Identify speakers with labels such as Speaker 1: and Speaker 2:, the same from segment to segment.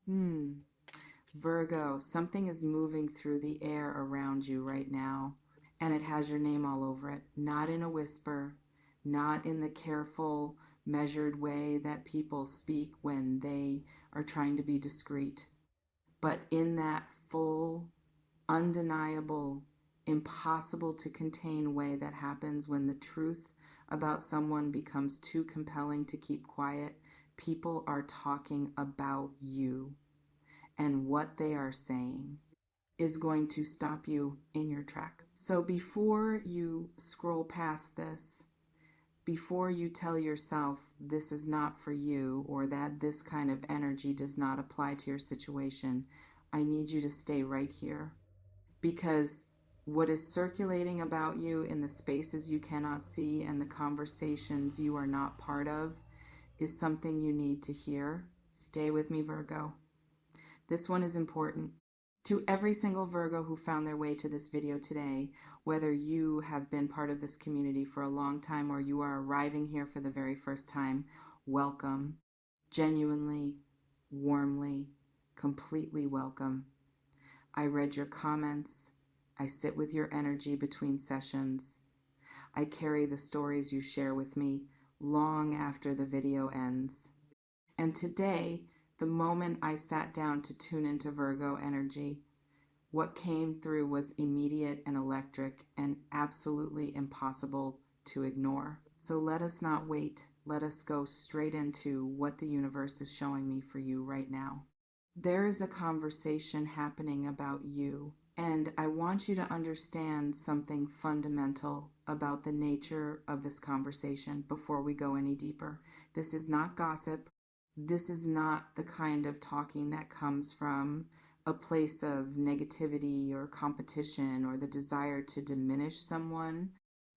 Speaker 1: Hmm. Virgo, something is moving through the air around you right now, and it has your name all over it. Not in a whisper, not in the careful, measured way that people speak when they are trying to be discreet, but in that full, undeniable, impossible to contain way that happens when the truth about someone becomes too compelling to keep quiet. People are talking about you, and what they are saying is going to stop you in your tracks. So before you scroll past this, before you tell yourself this is not for you or that this kind of energy does not apply to your situation, I need you to stay right here, because what is circulating about you in the spaces you cannot see and the conversations you are not part of is something you need to hear. Stay with me, Virgo. This one is important. To every single Virgo who found their way to this video today, whether you have been part of this community for a long time or you are arriving here for the very first time, welcome. Genuinely, warmly, completely welcome. I read your comments. I sit with your energy between sessions. I carry the stories you share with me long after the video ends. And today, the moment I sat down to tune into Virgo energy, what came through was immediate and electric and absolutely impossible to ignore. So let us not wait. Let us go straight into what the universe is showing me for you right now. There is a conversation happening about you, and I want you to understand something fundamental about the nature of this conversation before we go any deeper. This is not gossip. This is not the kind of talking that comes from a place of negativity or competition or the desire to diminish someone.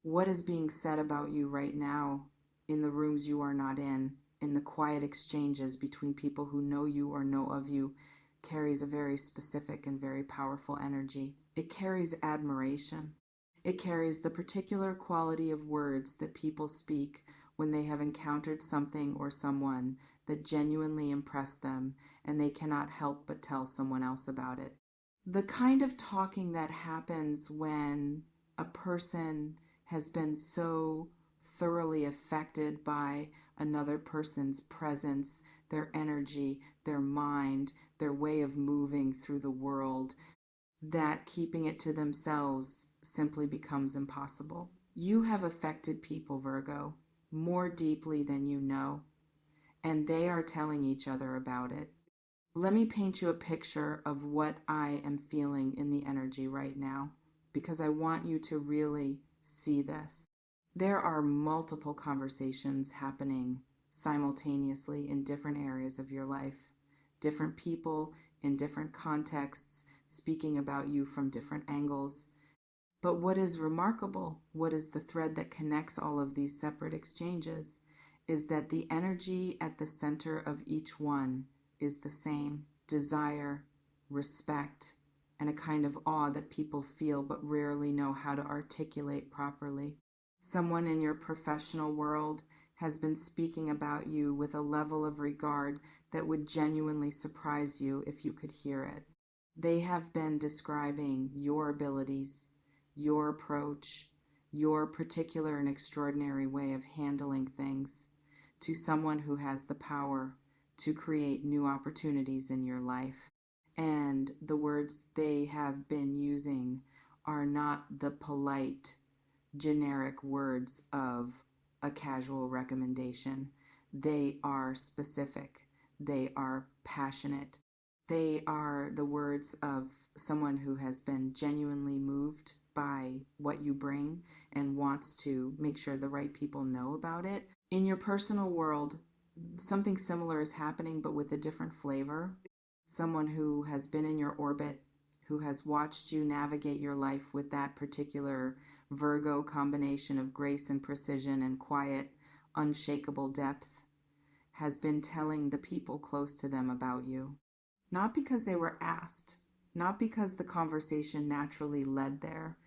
Speaker 1: What is being said about you right now in the rooms you are not in the quiet exchanges between people who know you or know of you, carries a very specific and very powerful energy. It carries admiration. It carries the particular quality of words that people speak when they have encountered something or someone that genuinely impressed them and they cannot help but tell someone else about it. The kind of talking that happens when a person has been so thoroughly affected by another person's presence, their energy, their mind, their way of moving through the world, that keeping it to themselves simply becomes impossible. You have affected people, Virgo, more deeply than you know, and they are telling each other about it. Let me paint you a picture of what I am feeling in the energy right now, because I want you to really see this. There are multiple conversations happening simultaneously in different areas of your life, different people in different contexts speaking about you from different angles. But what is remarkable, what is the thread that connects all of these separate exchanges, is that the energy at the center of each one is the same: desire, respect, and a kind of awe that people feel but rarely know how to articulate properly. Someone in your professional world has been speaking about you with a level of regard that would genuinely surprise you if you could hear it. They have been describing your abilities, your approach, your particular and extraordinary way of handling things to someone who has the power to create new opportunities in your life. And the words they have been using are not the polite, generic words of a casual recommendation. They are specific. They are passionate. They are the words of someone who has been genuinely moved by what you bring and wants to make sure the right people know about it. In your personal world, something similar is happening, but with a different flavor. Someone who has been in your orbit, who has watched you navigate your life with that particular Virgo combination of grace and precision and quiet, unshakable depth, has been telling the people close to them about you. Not because they were asked, not because the conversation naturally led there,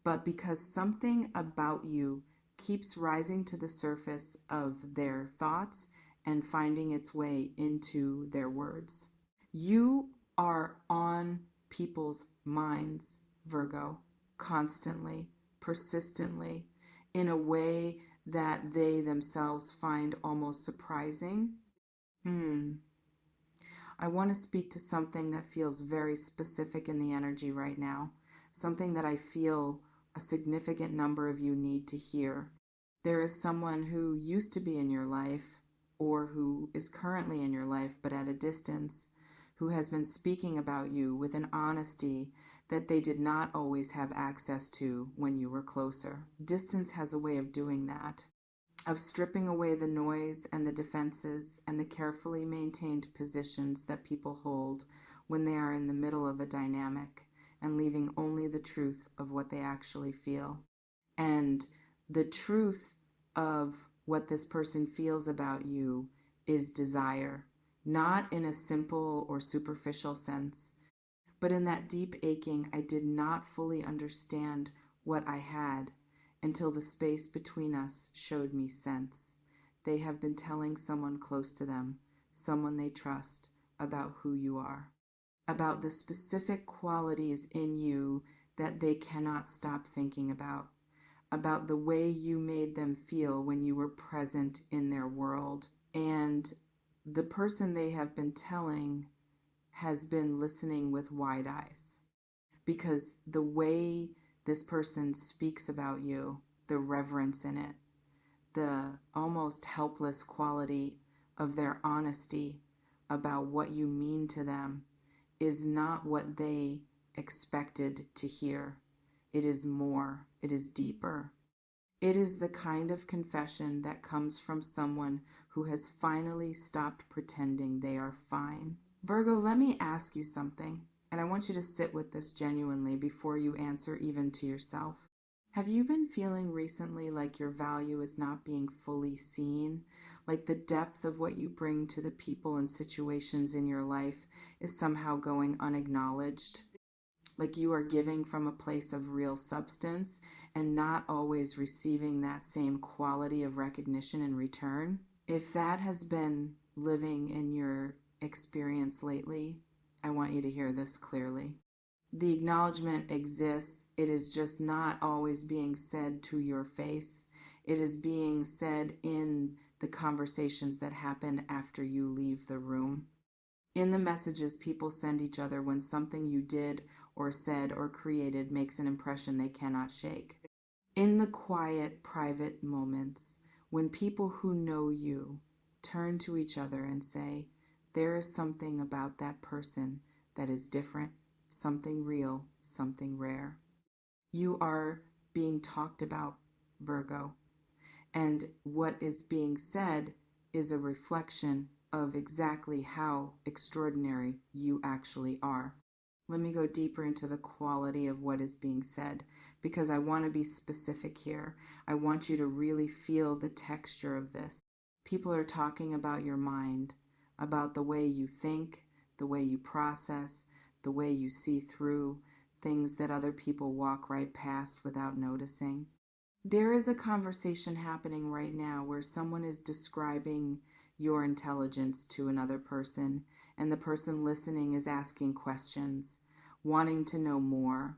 Speaker 1: but because something about you keeps rising to the surface of their thoughts and finding its way into their words. You are on people's minds, Virgo, constantly, persistently, in a way that they themselves find almost surprising. Hmm. I want to speak to something that feels very specific in the energy right now, something that I feel a significant number of you need to hear. There is someone who used to be in your life, or who is currently in your life but at a distance, who has been speaking about you with an honesty that they did not always have access to when you were closer. Distance has a way of doing that, of stripping away the noise and the defenses and the carefully maintained positions that people hold when they are in the middle of a dynamic, and leaving only the truth of what they actually feel. And the truth of what this person feels about you is desire, not in a simple or superficial sense, but in that deep aching, I did not fully understand what I had until the space between us showed me sense. They have been telling someone close to them, someone they trust, about who you are, about the specific qualities in you that they cannot stop thinking about the way you made them feel when you were present in their world. And the person they have been telling has been listening with wide eyes, because the way this person speaks about you, the reverence in it, the almost helpless quality of their honesty about what you mean to them, is not what they expected to hear. It is more, it is deeper. It is the kind of confession that comes from someone who has finally stopped pretending they are fine. Virgo, let me ask you something, and I want you to sit with this genuinely before you answer even to yourself. Have you been feeling recently like your value is not being fully seen? Like the depth of what you bring to the people and situations in your life is somehow going unacknowledged? Like you are giving from a place of real substance and not always receiving that same quality of recognition in return? If that has been living in your experience lately, I want you to hear this clearly. The acknowledgement exists. It is just not always being said to your face. It is being said in the conversations that happen after you leave the room, in the messages people send each other when something you did or said or created makes an impression they cannot shake. In the quiet, private moments when people who know you turn to each other and say, there is something about that person that is different, something real, something rare. You are being talked about, Virgo. And what is being said is a reflection of exactly how extraordinary you actually are. Let me go deeper into the quality of what is being said, because I want to be specific here. I want you to really feel the texture of this. People are talking about your mind, about the way you think, the way you process, the way you see through things that other people walk right past without noticing. There is a conversation happening right now where someone is describing your intelligence to another person, and the person listening is asking questions, wanting to know more,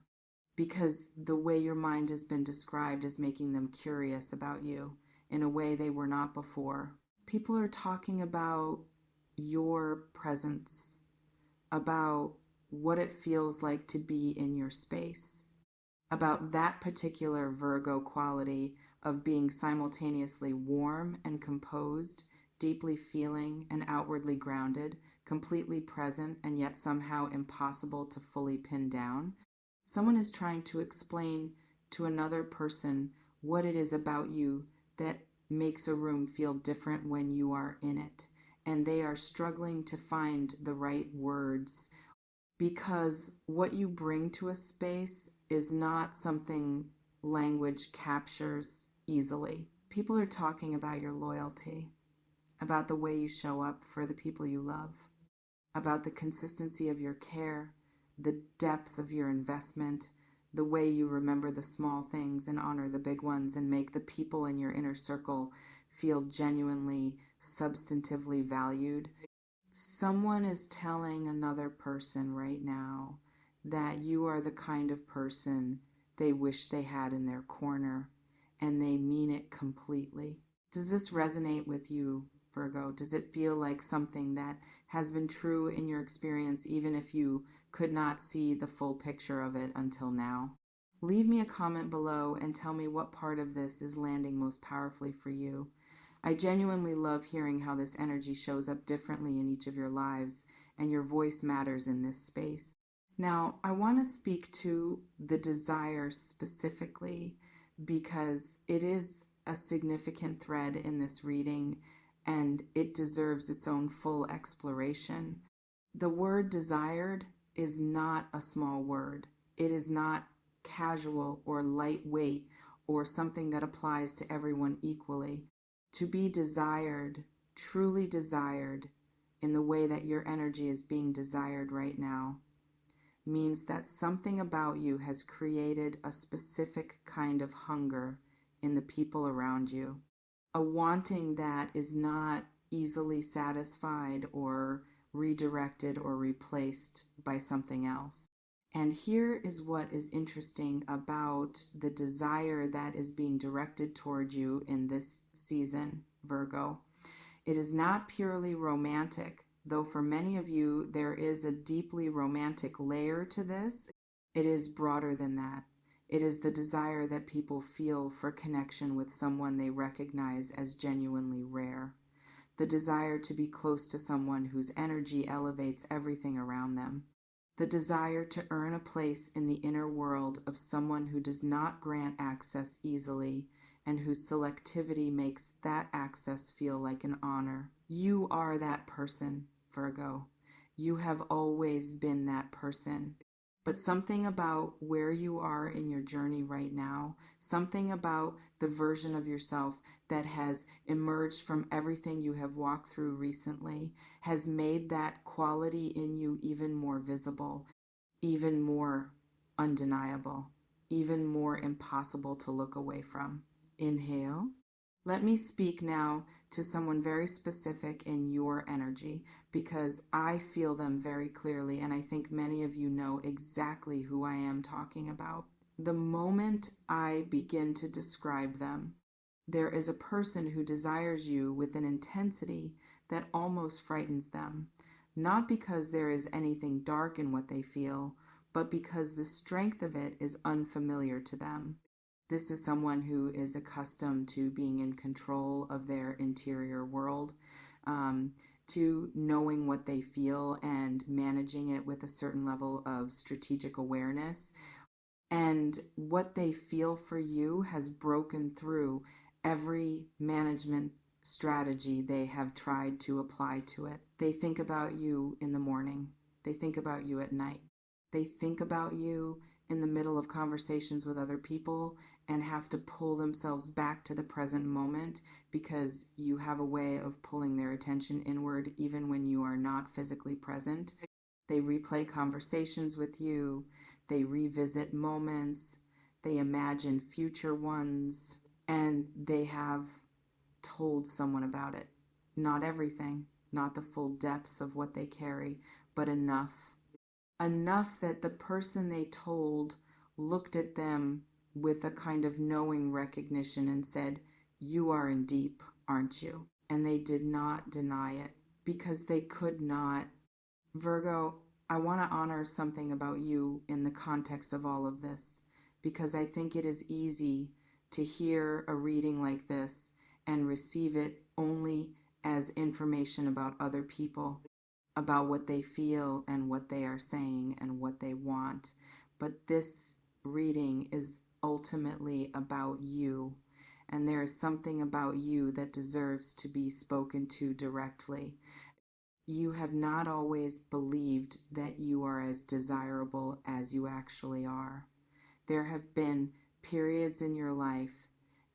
Speaker 1: because the way your mind has been described is making them curious about you in a way they were not before. People are talking about your presence, about what it feels like to be in your space, about that particular Virgo quality of being simultaneously warm and composed, deeply feeling and outwardly grounded, completely present and yet somehow impossible to fully pin down. Someone is trying to explain to another person what it is about you that makes a room feel different when you are in it. And they are struggling to find the right words, because what you bring to a space is not something language captures easily. People are talking about your loyalty, about the way you show up for the people you love, about the consistency of your care, the depth of your investment, the way you remember the small things and honor the big ones and make the people in your inner circle feel genuinely, substantively valued. Someone is telling another person right now that you are the kind of person they wish they had in their corner, and they mean it completely. Does this resonate with you, Virgo? Does it feel like something that has been true in your experience, even if you could not see the full picture of it until now? Leave me a comment below and tell me what part of this is landing most powerfully for you. I genuinely love hearing how this energy shows up differently in each of your lives, and your voice matters in this space. Now, I want to speak to the desire specifically because it is a significant thread in this reading and it deserves its own full exploration. The word desired is not a small word. It is not casual or lightweight or something that applies to everyone equally. To be desired, truly desired, in the way that your energy is being desired right now, means that something about you has created a specific kind of hunger in the people around you. A wanting that is not easily satisfied or redirected or replaced by something else. And here is what is interesting about the desire that is being directed toward you in this season, Virgo. It is not purely romantic, though for many of you there is a deeply romantic layer to this. It is broader than that. It is the desire that people feel for connection with someone they recognize as genuinely rare. The desire to be close to someone whose energy elevates everything around them. The desire to earn a place in the inner world of someone who does not grant access easily and whose selectivity makes that access feel like an honor. You are that person, Virgo. You have always been that person. But something about where you are in your journey right now, something about the version of yourself that has emerged from everything you have walked through recently, has made that quality in you even more visible, even more undeniable, even more impossible to look away from. Inhale. Let me speak now to someone very specific in your energy because I feel them very clearly, and I think many of you know exactly who I am talking about. The moment I begin to describe them, there is a person who desires you with an intensity that almost frightens them, not because there is anything dark in what they feel, but because the strength of it is unfamiliar to them. This is someone who is accustomed to being in control of their interior world, to knowing what they feel and managing it with a certain level of strategic awareness. And what they feel for you has broken through every management strategy they have tried to apply to it. They think about you in the morning. They think about you at night. They think about you in the middle of conversations with other people and have to pull themselves back to the present moment because you have a way of pulling their attention inward even when you are not physically present. They replay conversations with you. They revisit moments. They imagine future ones. And they have told someone about it. Not everything, not the full depth of what they carry, but enough. Enough that the person they told looked at them with a kind of knowing recognition and said, "You are in deep, aren't you?" And they did not deny it because they could not. Virgo, I want to honor something about you in the context of all of this because I think it is easy to hear a reading like this and receive it only as information about other people, about what they feel and what they are saying and what they want. But this reading is ultimately about you, and there is something about you that deserves to be spoken to directly. You have not always believed that you are as desirable as you actually are. There have been periods in your life,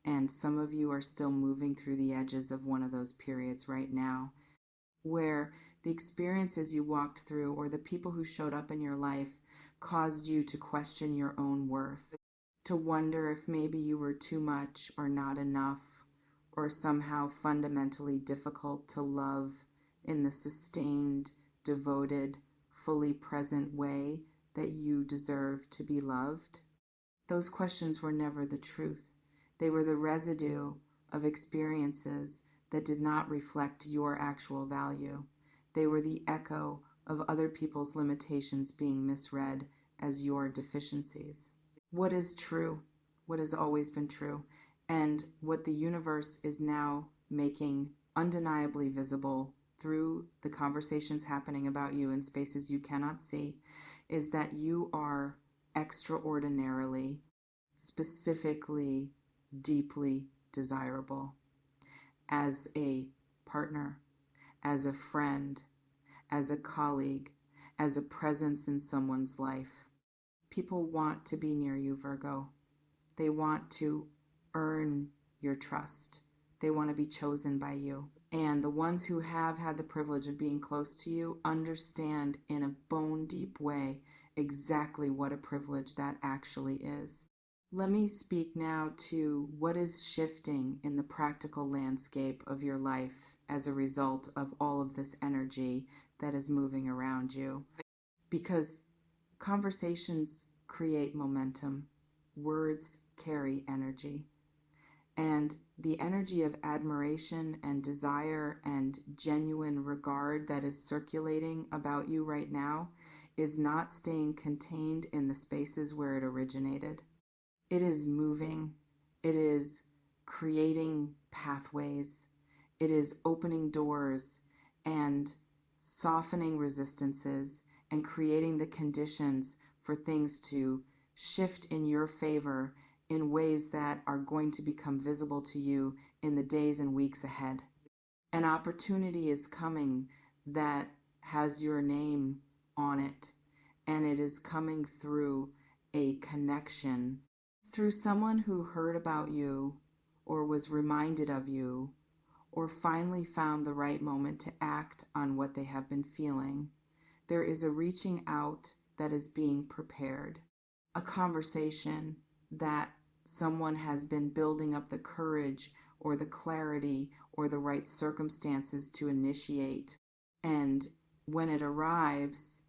Speaker 1: and some of you are still moving through the edges of one of those periods right now, where the experiences you walked through or the people who showed up in your life caused you to question your own worth, to wonder if maybe you were too much or not enough, or somehow fundamentally difficult to love in the sustained, devoted, fully present way that you deserve to be loved? Those questions were never the truth. They were the residue of experiences that did not reflect your actual value. They were the echo of other people's limitations being misread as your deficiencies. What is true, what has always been true, and what the universe is now making undeniably visible through the conversations happening about you in spaces you cannot see, is that you are extraordinarily, specifically, deeply desirable as a partner, as a friend, as a colleague, as a presence in someone's life. People want to be near you, Virgo. They want to earn your trust. They want to be chosen by you. And the ones who have had the privilege of being close to you understand in a bone deep way exactly what a privilege that actually is. Let me speak now to what is shifting in the practical landscape of your life as a result of all of this energy that is moving around you. Because conversations create momentum, words carry energy. And the energy of admiration and desire and genuine regard that is circulating about you right now is not staying contained in the spaces where it originated. It is moving. It is creating pathways. It is opening doors and softening resistances and creating the conditions for things to shift in your favor in ways that are going to become visible to you in the days and weeks ahead. An opportunity is coming that has your name on it, and it is coming through a connection, through someone who heard about you or was reminded of you or finally found the right moment to act on what they have been feeling. There is a reaching out that is being prepared, a conversation that someone has been building up the courage or the clarity or the right circumstances to initiate. And when it arrives,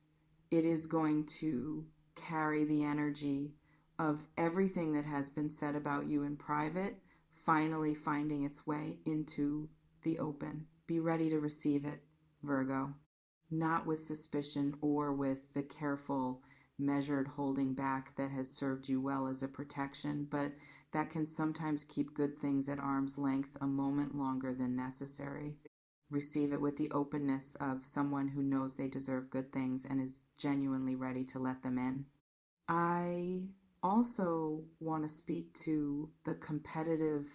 Speaker 1: it is going to carry the energy of everything that has been said about you in private finally finding its way into the open. Be ready to receive it, Virgo. Not with suspicion or with the careful, measured holding back that has served you well as a protection, but that can sometimes keep good things at arm's length a moment longer than necessary. Receive it with the openness of someone who knows they deserve good things and is genuinely ready to let them in. I also want to speak to the competitive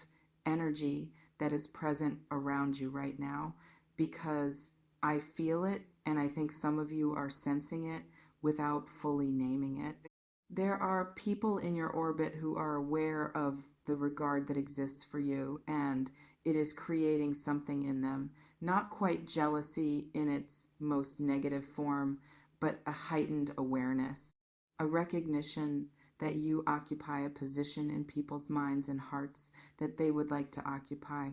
Speaker 1: energy that is present around you right now because I feel it and I think some of you are sensing it without fully naming it. There are people in your orbit who are aware of the regard that exists for you, and it is creating something in them. Not quite jealousy in its most negative form, but a heightened awareness, a recognition that you occupy a position in people's minds and hearts that they would like to occupy,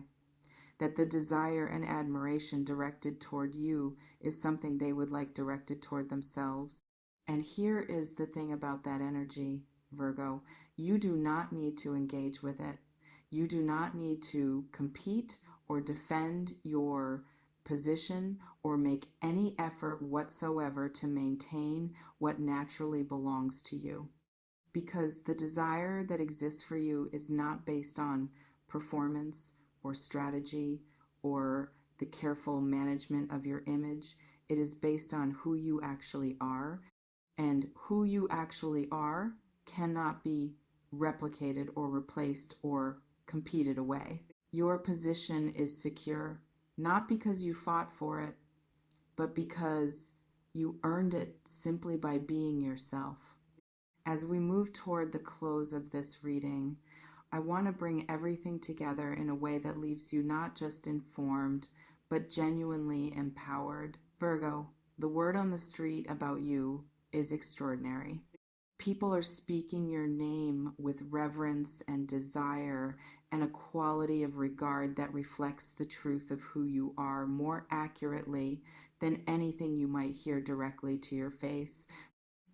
Speaker 1: that the desire and admiration directed toward you is something they would like directed toward themselves. And here is the thing about that energy, Virgo. You do not need to engage with it. You do not need to compete or defend your position or make any effort whatsoever to maintain what naturally belongs to you. Because the desire that exists for you is not based on performance or strategy or the careful management of your image. It is based on who you actually are, and who you actually are cannot be replicated or replaced or competed away. Your position is secure, not because you fought for it, but because you earned it simply by being yourself. As we move toward the close of this reading, I want to bring everything together in a way that leaves you not just informed, but genuinely empowered. Virgo, the word on the street about you is extraordinary. People are speaking your name with reverence and desire and a quality of regard that reflects the truth of who you are more accurately than anything you might hear directly to your face.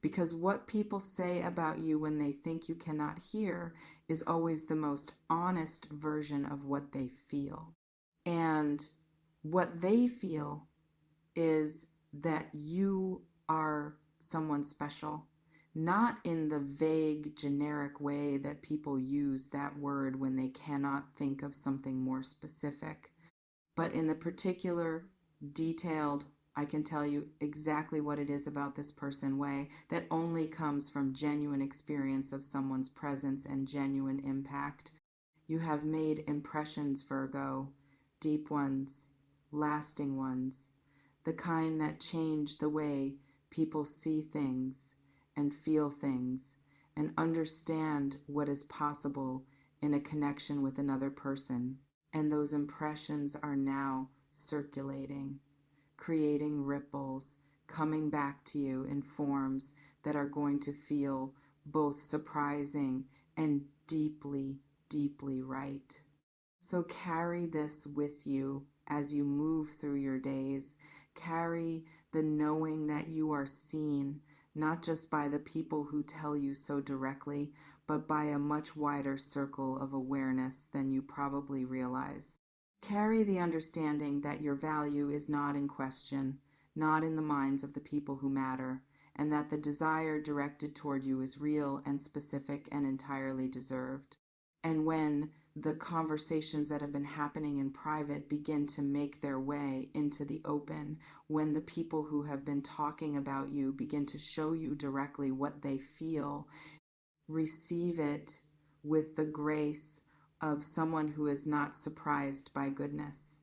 Speaker 1: Because what people say about you when they think you cannot hear is always the most honest version of what they feel. And what they feel is that you are someone special, not in the vague, generic way that people use that word when they cannot think of something more specific, but in the particular, detailed, I can tell you exactly what it is about this person way that only comes from genuine experience of someone's presence and genuine impact. You have made impressions, Virgo, deep ones, lasting ones, the kind that change the way people see things and feel things and understand what is possible in a connection with another person. And those impressions are now circulating, creating ripples, coming back to you in forms that are going to feel both surprising and deeply, deeply right. So carry this with you as you move through your days. Carry the knowing that you are seen, not just by the people who tell you so directly, but by a much wider circle of awareness than you probably realize. Carry the understanding that your value is not in question, not in the minds of the people who matter, and that the desire directed toward you is real and specific and entirely deserved. And when the conversations that have been happening in private begin to make their way into the open, when the people who have been talking about you begin to show you directly what they feel, receive it with the grace of someone who is not surprised by goodness,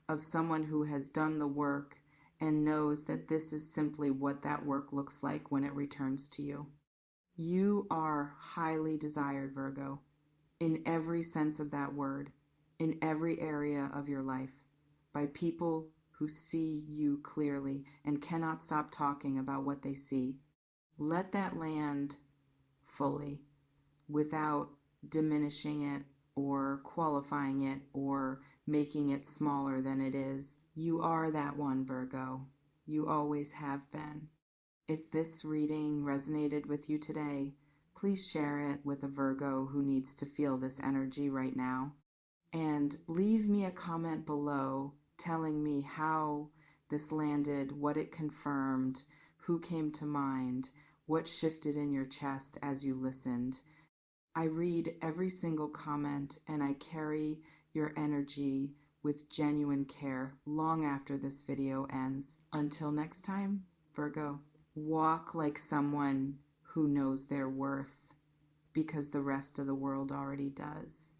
Speaker 1: of someone who has done the work and knows that this is simply what that work looks like when it returns to you. You are highly desired, Virgo, in every sense of that word, in every area of your life, by people who see you clearly and cannot stop talking about what they see. Let that land fully without diminishing it or qualifying it or making it smaller than it is. You are that one, Virgo. You always have been. If this reading resonated with you today, please share it with a Virgo who needs to feel this energy right now. And leave me a comment below telling me how this landed, what it confirmed, who came to mind, what shifted in your chest as you listened. I read every single comment and I carry your energy with genuine care long after this video ends. Until next time, Virgo, walk like someone who knows their worth because the rest of the world already does.